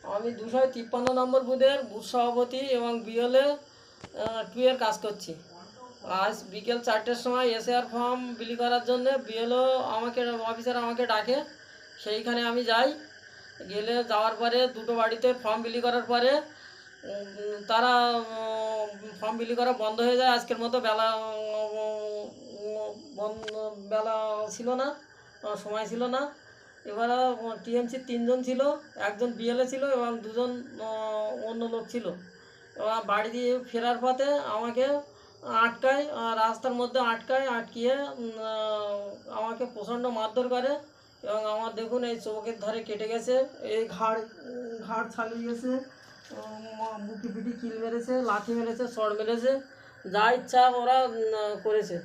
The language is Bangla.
আমি 253 নম্বর বুথের বুথ সভাপতি এবং বিএলএ 2 এর কাজ করছি। আজ বিকেল 4টের সময় এসআর ফর্ম বিলি করার জন্য বিএলও অফিসার আমাকে ডাকে। সেইখানে আমি যাই। যাওয়ার পরে দুটো বাড়িতে ফর্ম বিলি করার পরে তারা ফর্ম বিলি করা বন্ধ হয়ে যায়। আজকের মতো বেলা ছিল না, সময় ছিল না। এবারে টিএমসি 3জন ছিল, একজন বিএলএ ছিল এবং 2জন অন্য লোক ছিল। এবার বাড়ি দিয়ে ফেরার পথে আমাকে আটকায়, রাস্তার মধ্যে আটকিয়ে আমাকে প্রচণ্ড মারধর করে এবং আমার দেখুন এই চোখের ধারে কেটে গেছে, এই ঘাড় ছালিয়ে গেছে, বুকি পিটি কিল মেরেছে, লাথি মেরেছে, চড় মেরেছে, যা ইচ্ছা ওরা করেছে।